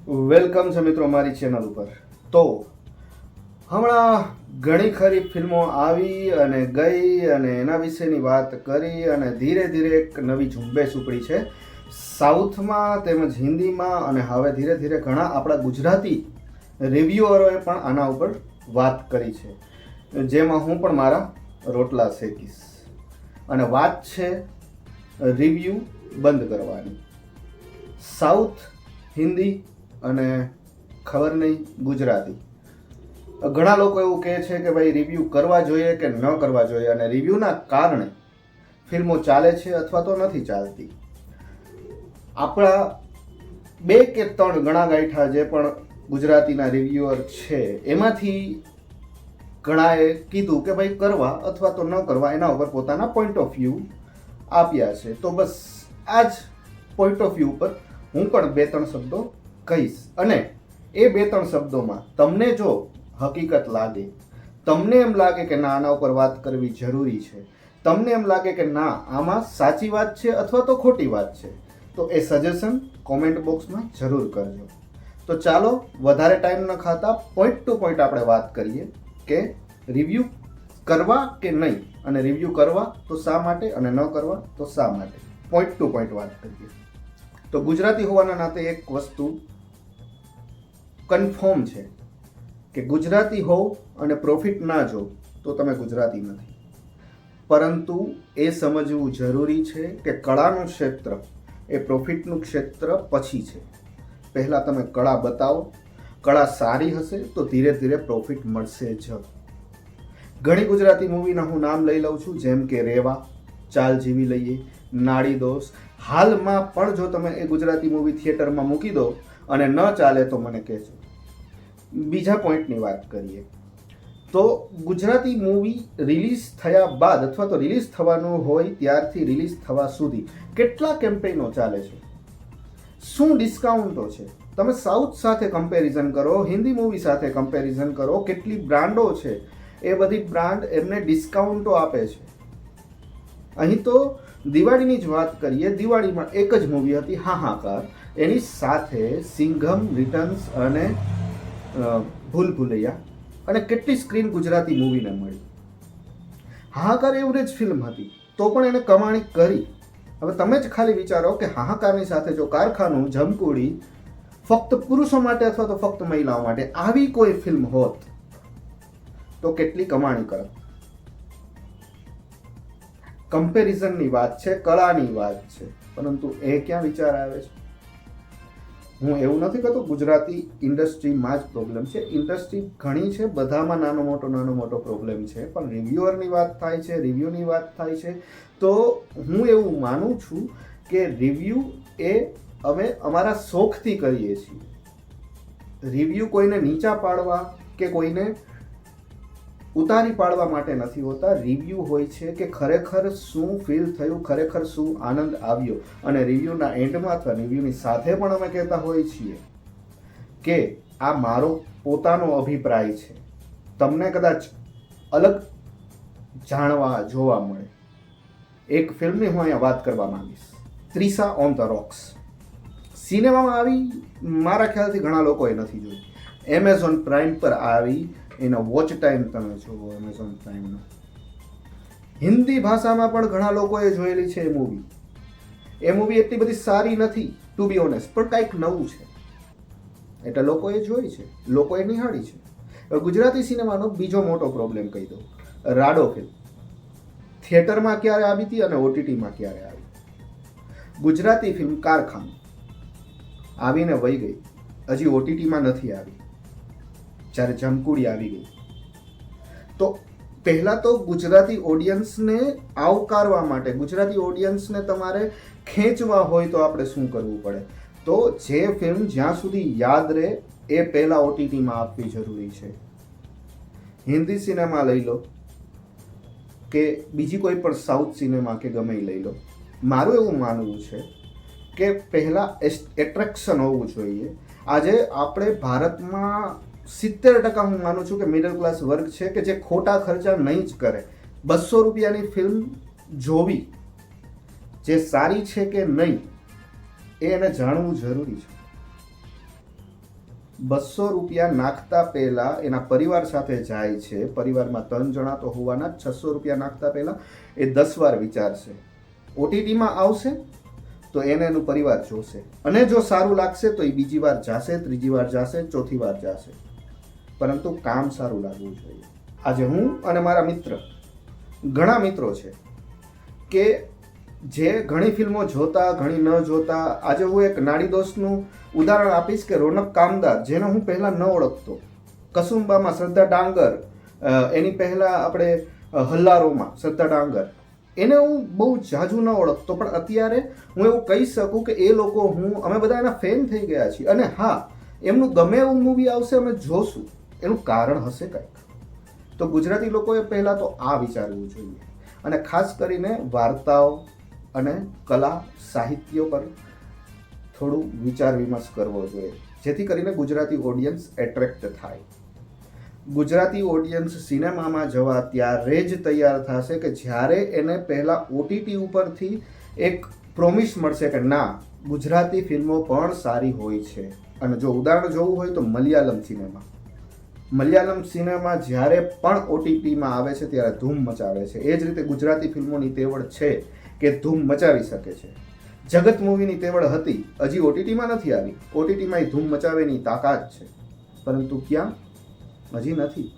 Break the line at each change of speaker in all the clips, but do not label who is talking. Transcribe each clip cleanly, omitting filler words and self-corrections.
Welcome છે મિત્રો મારી ચેનલ ઉપર. તો હમણાં ઘણી ખરી ફિલ્મો આવી અને ગઈ અને એના વિશેની વાત કરી અને ધીરે ધીરે એક નવી ઝુંબેશ ઉપડી છે સાઉથમાં તેમજ હિન્દીમાં, અને હવે ધીરે ધીરે ઘણા આપણા ગુજરાતી રિવ્યુઅરોએ પણ આના ઉપર વાત કરી છે, જેમાં હું પણ મારા રોટલા શેકીશ. અને વાત છે રિવ્યૂ બંધ કરવાની. સાઉથ, હિન્દી અને ખબર નહીં ગુજરાતી, ઘણા લોકો એવું કહે છે કે ભાઈ રિવ્યૂ કરવા જોઈએ કે ન કરવા જોઈએ, અને રિવ્યૂના કારણે ફિલ્મો ચાલે છે અથવા તો નથી ચાલતી. આપણા 2 કે 3 ગણા ગાંઠા જે પણ ગુજરાતીના રિવ્યુઅર છે એમાંથી ઘણાએ કીધું કે ભાઈ કરવા અથવા તો ન કરવા, એના ઉપર પોતાના પોઈન્ટ ઓફ વ્યૂ આપ્યા છે. તો બસ આ જ પોઈન્ટ ઓફ વ્યૂ ઉપર હું પણ 2-3 શબ્દો કહીશ, અને એ 2-3 શબ્દોમાં તમને જો હકીકત લાગે, તમને એમ લાગે કે ના આના ઉપર વાત કરવી જરૂરી છે, તમને એમ લાગે કે ના આમાં સાચી વાત છે અથવા તો ખોટી વાત છે, તો એ સજેશન કોમેન્ટ બોક્સમાં જરૂર કરજો. તો ચાલો વધારે ટાઈમ ન ખાતા પોઈન્ટ ટુ પોઈન્ટ આપણે વાત કરીએ કે રિવ્યૂ કરવા કે નહીં, અને રિવ્યૂ કરવા તો શા માટે અને ન કરવા તો શા માટે. પોઈન્ટ ટુ પોઈન્ટ વાત કરીએ. તો ગુજરાતી હોવાના નાતે એક વસ્તુ કન્ફર્મ છે કે ગુજરાતી હોવ અને પ્રોફિટ ના જો તો તમે ગુજરાતી નથી. પરંતુ એ સમજવું જરૂરી છે કે કળાનું ક્ષેત્ર એ પ્રોફિટનું ક્ષેત્ર પછી છે. પહેલાં તમે કળા બતાવો, કળા સારી હશે તો ધીરે ધીરે પ્રોફિટ મળશે જ. ઘણી ગુજરાતી મૂવીના હું નામ લઈ લઉં છું, જેમ કે રેવા, ચાલ જીવી લઈએ, નાડી દોષ. હાલમાં પણ જો તમે એ ગુજરાતી મૂવી થિયેટરમાં મૂકી દો અને ન ચાલે તો મને કહેજો. બીજા પોઈન્ટની વાત કરીએ તો ગુજરાતી મૂવી રિલીઝ થયા બાદ અથવા તો રિલીઝ થવાનું હોય ત્યારથી રિલીઝ થવા સુધી કેટલા કેમ્પેઇનો ચાલે છે, શું ડિસ્કાઉન્ટો છે. તમે સાઉથ સાથે કમ્પેરિઝન કરો, હિન્દી મૂવી સાથે કમ્પેરિઝન કરો, કેટલી બ્રાન્ડો છે, એ બધી બ્રાન્ડ એમને ડિસ્કાઉન્ટો આપે છે. અહીં તો દિવાળીની જ વાત કરીએ, દિવાળીમાં એક જ મૂવી હતી હાહાકાર, એની સાથે સિંઘમ રિટર્ન્સ અને ભૂલ ભૂલૈયા, અને કેટલી સ્ક્રીન ગુજરાતી મૂવીને મળી. હાહાકાર એવરેજ ફિલ્મ હતી તો પણ એને કમાણી કરી. હવે તમે જ ખાલી વિચારો કે હાહાકારની સાથે જો કારખાનું, જમકુડી ફક્ત પુરુષો માટે અથવા તો ફક્ત મહિલાઓ માટે આવી કોઈ ફિલ્મ હોત તો કેટલી કમાણી કરત. કમ્પેરિઝનની વાત છે, કળાની વાત છે, પરંતુ એ ક્યાં વિચાર આવે છે. હું એવું નથી કહેતો ગુજરાતી ઇન્ડસ્ટ્રીમાં જ પ્રોબ્લેમ છે, ઇન્ડસ્ટ્રી ઘણી છે, બધામાં નાનો મોટો પ્રોબ્લેમ છે, પણ રિવ્યુઅરની વાત થાય છે, રિવ્યૂની વાત થાય છે, તો હું એવું માનું છું કે રિવ્યૂ એ અમે અમારા શોખથી કરીએ છીએ. રિવ્યૂ કોઈને નીચા પાડવા કે કોઈને ઉતારી પાડવા માટે નથી હોતા. રિવ્યૂ હોય છે કે ખરેખર શું ફીલ થયું, ખરેખર શું આનંદ આવ્યો, અને રિવ્યૂના એન્ડમાં અથવા રિવ્યૂની સાથે પણ અમે કહેતા હોઈએ છીએ કે આ મારો પોતાનો અભિપ્રાય છે, તમને કદાચ અલગ જાણવા જોવા મળે. એક ફિલ્મની હું અહીંયા વાત કરવા માંગીશ, ત્રિશા ઓન ધ રોક્સ. સિનેમામાં આવી મારા ખ્યાલથી ઘણા લોકોએ નથી જોઈ. એમેઝોન પ્રાઇમ પર આવી, એનો વોચ ટાઈમ તમે જુઓ એમેઝોન પ્રાઇમનો. હિન્દી ભાષામાં પણ ઘણા લોકોએ જોયેલી છે એ મૂવી. એ મૂવી એટલી બધી સારી નથી ટુ બી ઓનેસ્ટ, પણ કંઈક નવું છે એટલે લોકોએ જોઈ છે, લોકોએ નિહાળી છે. હવે ગુજરાતી સિનેમાનો બીજો મોટો પ્રોબ્લેમ કહી દઉં, રાડો ફિલ્મ થિયેટરમાં ક્યારે આવી હતી અને ઓટીટીમાં ક્યારે આવી. ગુજરાતી ફિલ્મ કારખાનું આવીને વહી ગઈ, હજી ઓટીટીમાં નથી આવી, જ્યારે જમકુડી આવી ગઈ. તો પહેલાં તો ગુજરાતી ઓડિયન્સને આવકારવા માટે, ગુજરાતી ઓડિયન્સને તમારે ખેંચવા હોય તો આપણે શું કરવું પડે, તો જે ફિલ્મ જ્યાં સુધી યાદ રહે એ પહેલાં ઓટીટીમાં આપવી જરૂરી છે. હિન્દી સિનેમા લઈ લો કે બીજી કોઈ પણ સાઉથ સિનેમા કે ગમે એ લઈ લો, મારું એવું માનવું છે કે પહેલાં એટ્રેક્શન હોવું જોઈએ. આજે આપણે ભારતમાં 70% હું માનું છું કે મિડલ ક્લાસ વર્ગ છે કે જે ખોટા ખર્ચા નહીં જ કરે. 200 રૂપિયાની ફિલ્મ જોવી, જે સારી છે કે નહીં એ એને જાણવું જરૂરી છે. ₹200 નાખતા પહેલા એના પરિવાર સાથે જાય છે, પરિવારમાં 3 જણા તો હોવાના જ, ₹600 નાખતા પહેલા એ 10 વાર વિચારશે. ઓટીટીમાં આવશે તો એને એનું પરિવાર જોશે, અને જો સારું લાગશે તો એ બીજી વાર જાશે, ત્રીજી વાર જાશે, ચોથી વાર જાશે, પરંતુ કામ સારું લાગવું જોઈએ. આજે હું અને મારા મિત્ર, ઘણા મિત્રો છે કે જે ઘણી ફિલ્મો જોતા, ઘણી ન જોતા. આજે હું એક નાડી દોસ્તનું ઉદાહરણ આપીશ કે રોનક કામદાર, જેને હું પહેલાં ન ઓળખતો, કસુંબામાં શ્રદ્ધા ડાંગર, એની પહેલાં આપણે હલ્લારોમાં શ્રદ્ધા ડાંગર, એને હું બહુ ઝાઝું ન ઓળખતો, પણ અત્યારે હું એવું કહી શકું કે એ લોકો, અમે બધા એના ફેન થઈ ગયા છીએ. અને હા, એમનું ગમે એવું મૂવી આવશે અમે જોશું, એનું કારણ હશે કંઈક. તો ગુજરાતી લોકોએ પહેલાં તો આ વિચારવું જોઈએ, અને ખાસ કરીને વાર્તાઓ અને કલા સાહિત્ય પર થોડું વિચાર વિમર્શ કરવો જોઈએ, જેથી કરીને ગુજરાતી ઓડિયન્સ એટ્રેક્ટ થાય. ગુજરાતી ઓડિયન્સ સિનેમામાં જવા ત્યારે જ તૈયાર થશે કે જ્યારે એને પહેલાં ઓટીટી ઉપરથી એક પ્રોમિસ મળશે કે ના, ગુજરાતી ફિલ્મો પણ સારી હોય છે. અને જો ઉદાહરણ જોવું હોય તો મલયાલમ સિનેમા જ્યારે પણ ઓટીટીમાં આવે છે ત્યારે ધૂમ મચાવે છે. એ જ રીતે ગુજરાતી ફિલ્મોની તેવડ છે કે ધૂમ મચાવી શકે છે. જગત મૂવીની તેવડ હતી, હજી ઓટીટીમાં નથી આવી. ઓટીટીમાં ધૂમ મચાવેની તાકાત છે, પરંતુ ક્યાં? હજી નથી.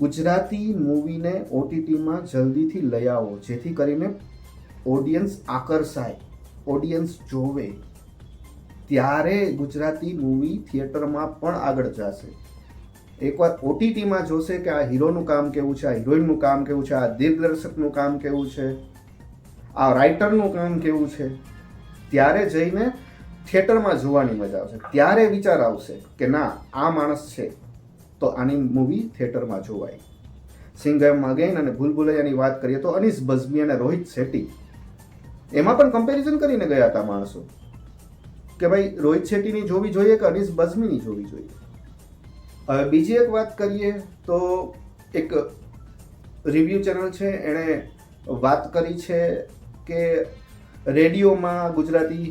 ગુજરાતી મૂવીને ઓટીટીમાં જલ્દીથી લઈ આવો, જેથી કરીને ઓડિયન્સ આકર્ષાય, ઓડિયન્સ જોવે, ત્યારે ગુજરાતી મૂવી થિયેટરમાં પણ આગળ જશે. એકવાર ઓટીટીમાં જોશે કે આ હીરોનું કામ કેવું છે, આ હિરોઈનનું કામ કેવું છે, આ દિગ્દર્શકનું કામ કેવું છે, આ રાઇટરનું કામ કેવું છે, ત્યારે જઈને થિયેટરમાં જોવાની મજા આવશે. ત્યારે વિચાર આવશે કે ના, આ માણસ છે તો આની મૂવી થિયેટરમાં જોવાય. સિંઘમ અગેન અને ભૂલ ભુલૈયાની વાત કરીએ તો અનીસ બઝમી અને રોહિત શેટ્ટી, એમાં પણ કમ્પેરિઝન કરીને ગયા હતા માણસો કે ભાઈ રોહિત શેટ્ટીની જોવી જોઈએ કે અનીસ બઝમીની જોવી જોઈએ. હવે બીજી એક વાત કરીએ તો એક રિવ્યૂ ચેનલ છે, એણે વાત કરી છે કે રેડિયોમાં ગુજરાતી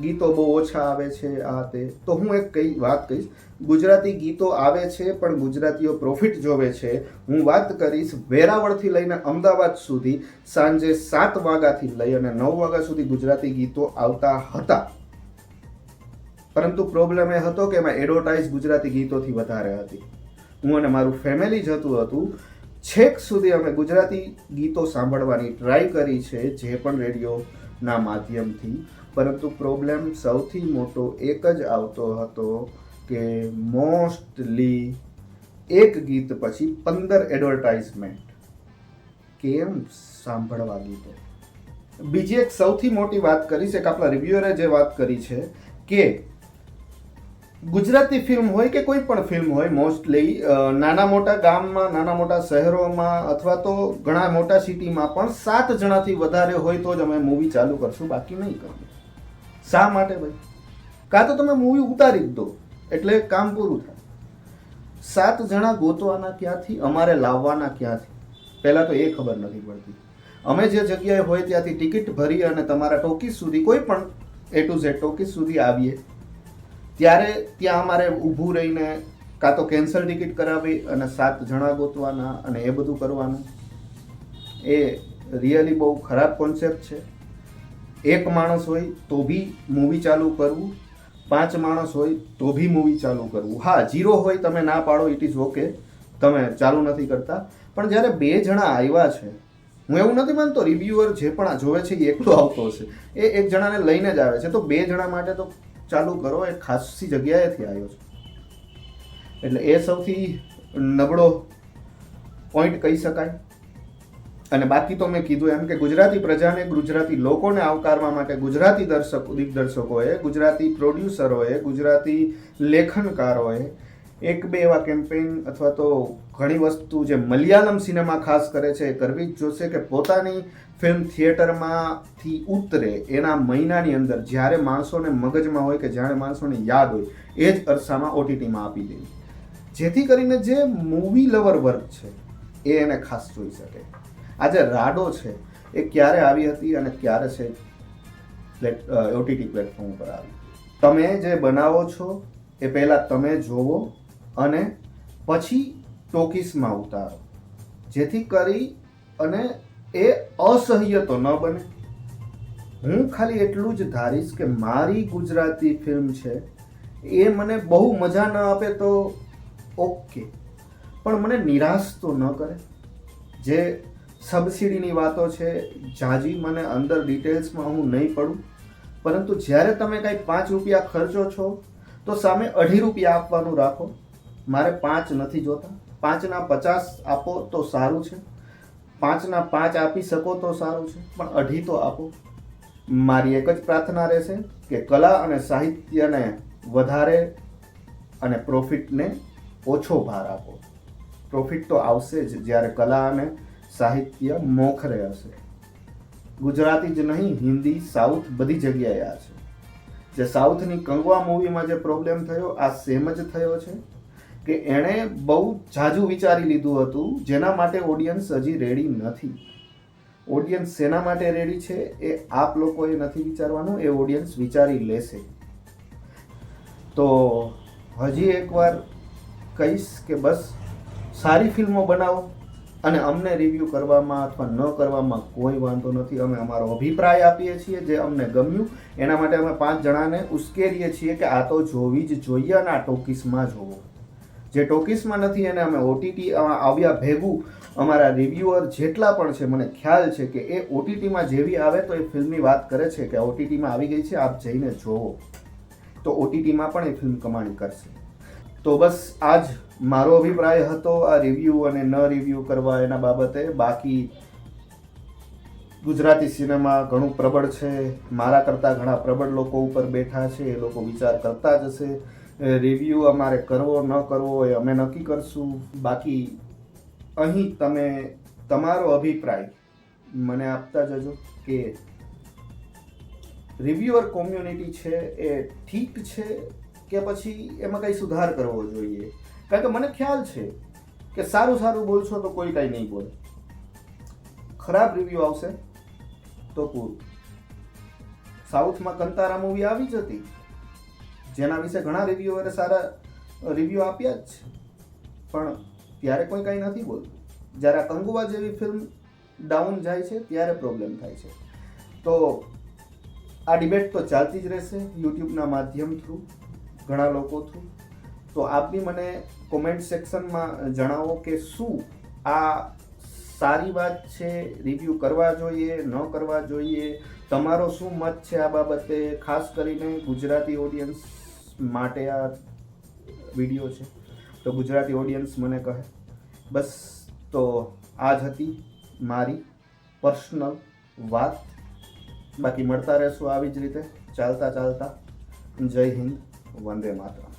ગીતો બહુ ઓછા આવે છે, આ તે. તો હું એક વાત કહીશ, ગુજરાતી ગીતો આવે છે પણ ગુજરાતીઓ પ્રોફિટ જોવે છે. હું વાત કરીશ વેરાવળથી લઈને અમદાવાદ સુધી સાંજે 7 વાગ્યાથી લઈ અને 9 વાગ્યા સુધી ગુજરાતી ગીતો આવતા હતા, પરંતુ પ્રોબ્લેમ એ હતો કે એમાં એડવર્ટાઇઝ ગુજરાતી ગીતોથી વધારે હતી. હું અને મારું ફેમિલી જતું હતું. છેક સુધી અમે ગુજરાતી ગીતો સાંભળવાની ટ્રાય કરી છે, જે પણ રેડિયોના માધ્યમથી, પરંતુ પ્રોબ્લેમ સૌથી મોટો એક જ આવતો હતો કે મોસ્ટલી એક ગીત પછી 15 એડવર્ટાઇઝમેન્ટ. કેમ સાંભળવા ગીતો? બીજી એક સૌથી મોટી વાત કરીશ, એક આપણા રિવ્યુઅરે જે વાત કરી છે કે ગુજરાતી ફિલ્મ હોય કે કોઈ પણ ફિલ્મ હોય, મોસ્ટલી નાના મોટા ગામમાં, નાના મોટા શહેરોમાં અથવા તો ઘણા મોટા સિટીમાં પણ 7 જણાથી વધારે હોય તો જ અમે મૂવી ચાલુ કરશું, બાકી નહીં કરીએ. શા માટે ભાઈ? કાં તો તમે મૂવી ઉતારી જ દો એટલે કામ પૂરું થાય. 7 જણા ગોતવાના ક્યાંથી, અમારે લાવવાના ક્યાંથી? પહેલાં તો એ ખબર નથી પડતી. અમે જે જગ્યાએ હોય ત્યાંથી ટિકિટ ભરી અને તમારા ટોકીસ સુધી, કોઈ પણ A to Z ટોકીસ સુધી આવીએ, ત્યારે ત્યાં અમારે ઊભું રહીને કાં તો કેન્સલ ટિકિટ કરાવી અને 7 જણા ગોતવાના અને એ બધું કરવાનું. એ રિયલી બહુ ખરાબ કોન્સેપ્ટ છે. એક માણસ હોય તો બી મૂવી ચાલુ કરવું, 5 માણસ હોય તો બી મૂવી ચાલુ કરવું. હા, 0 હોય તમે ના પાડો, ઇટ ઇઝ ઓકે, તમે ચાલુ નથી કરતા. પણ જ્યારે 2 જણા આવ્યા છે, હું એવું નથી માનતો રિવ્યુઅર જે પણ જોવે છે એ એકલો આવતો હશે, એ એક જણાને લઈને જ આવે છે, તો 2 જણા માટે તો ચાલુ કરો. એ ખાસી જગ્યાએથી આવ્યો છે, એટલે એ સૌથી નબળો પોઈન્ટ કહી શકાય. અને બાકી તો મેં કીધું એમ કે ગુજરાતી પ્રજાને, ગુજરાતી લોકોને આવકારવા માટે ગુજરાતી દિગ્દર્શકોએ, ગુજરાતી પ્રોડ્યુસરોએ, ગુજરાતી લેખનકારોએ 1-2 એવા કેમ્પેઇન અથવા તો ઘણી વસ્તુ જે મલયાલમ સિનેમા ખાસ કરે છે એ કરવી જ જોશે કે પોતાની ફિલ્મ થિયેટરમાંથી ઉતરે એના મહિનાની અંદર, જ્યારે માણસોને મગજમાં હોય કે જ્યારે માણસોને યાદ હોય એ જ અરસામાં ઓટીટીમાં આપી દેવી, જેથી કરીને જે મૂવી લવર વર્ગ છે એ એને ખાસ જોઈ શકે. આજે રાડો છે એ ક્યારે આવી હતી અને ક્યારે છે ઓટીટી પ્લેટફોર્મ પર આવી. તમે જે બનાવો છો એ પહેલાં તમે જોવો અને પછી ટોકીસમાં ઉતારો, જેથી કરી અને એ અસહ્ય તો ન બને. હું ખાલી એટલું જ ધારીશ કે મારી ગુજરાતી ફિલ્મ છે એ મને બહુ મજા ન આપે તો ઓકે, પણ મને નિરાશ તો ન કરે. જે સબસિડીની વાતો છે, જાજી મને અંદર ડિટેલ્સમાં હું નહીં પડું, પરંતુ જ્યારે તમે કંઈ 5 રૂપિયા ખર્ચો છો તો સામે 2.5 રૂપિયા આપવાનું રાખો. મારે 5 નથી જોતા, 5ના 50 આપો તો સારું છે, 5ના 5 આપી શકો તો સારું છે, પણ 2.5 તો આપો. મારી એક જ પ્રાર્થના રહેશે કે કલા અને સાહિત્યને વધારે અને પ્રોફિટને ઓછો ભાર આપો. પ્રોફિટ તો આવશે જ જ્યારે કલા અને સાહિત્ય મોખરે હશે. ગુજરાતી જ નહીં, હિન્દી, સાઉથ બધી જગ્યાએ આ છે. જે સાઉથની કંગવા મૂવીમાં જે પ્રોબ્લેમ થયો, આ સેમ જ થયો છે કે એણે બહુ ઝાઝું વિચારી લીધું હતું, જેના માટે ઓડિયન્સ હજી રેડી નથી. ઓડિયન્સ શેના માટે રેડી છે એ આપ લોકોએ નથી વિચારવાનું, એ ઓડિયન્સ વિચારી લેશે. તો હજી એકવાર કહીશ કે બસ સારી ફિલ્મો બનાવો અને અમને રિવ્યૂ કરવામાં અથવા ન કરવામાં કોઈ વાંધો નથી. અમે અમારો અભિપ્રાય આપીએ છીએ, જે અમને ગમ્યું એના માટે અમે 5 જણાને ઉશ્કેરીએ છીએ કે આ તો જોવી જ જોઈએ અને આ ટોકીસમાં જોવો. જે ટોકીસમાં નથી એને અમે ઓટીટી આવ્યા ભેગું અમારા રિવ્યુઅર જેટલા પણ છે, મને ખ્યાલ છે કે એ ઓટીટીમાં જેવી આવે તો એ ફિલ્મની વાત કરે છે કે ઓટીટીમાં આવી ગઈ છે, આપ જઈને જોવો. તો ઓટીટીમાં પણ એ ફિલ્મ કમાણી કરશે. તો બસ આ જ મારો અભિપ્રાય હતો આ રિવ્યૂ અને ન રિવ્યૂ કરવા એના બાબતે. બાકી ગુજરાતી સિનેમા ઘણું પ્રબળ છે, મારા કરતાં ઘણા પ્રબળ લોકો ઉપર બેઠા છે, એ લોકો વિચાર કરતા જ હશે. રિવ્યૂ અમારે કરવો ન કરવો એ અમે નક્કી કરશું. બાકી અહીં તમે તમારો અભિપ્રાય મને આપતા જજો કે રિવ્યુઅર કોમ્યુનિટી છે એ ઠીક છે કે પછી એમાં કંઈ સુધાર કરવો જોઈએ. કારણ કે મને ખ્યાલ છે કે સારું સારું બોલશો તો કોઈ કાંઈ નહીં બોલે, ખરાબ રિવ્યૂ આવશે તો પૂરું. સાઉથમાં કંતારા મૂવી આવી જ હતી, જેના વિશે ઘણા રિવ્યુઅરે સારા રિવ્યૂ આપ્યા જ છે, પણ ત્યારે કોઈ કાંઈ નથી બોલતું. જ્યારે આ કંગુવા જેવી ફિલ્મ ડાઉન જાય છે ત્યારે પ્રોબ્લેમ થાય છે. તો આ ડિબેટ તો ચાલતી જ રહેશે યુટ્યુબના માધ્યમ થ્રુ, ઘણા લોકો થ્રુ. તો આપ બી મને કોમેન્ટ સેક્શનમાં જણાવો કે શું આ સારી વાત છે, રિવ્યૂ કરવા જોઈએ ન કરવા જોઈએ, તમારો શું મત છે આ બાબતે. ખાસ કરીને ગુજરાતી ઓડિયન્સ માટે આ વિડીયો છે, તો ગુજરાતી ઓડિયન્સ મને કહે. બસ તો આ જ હતી મારી પર્સનલ વાત. બાકી મળતા રહેશું આવી જ રીતે ચાલતા ચાલતા. જય હિન્દ, વંદે માતરમ.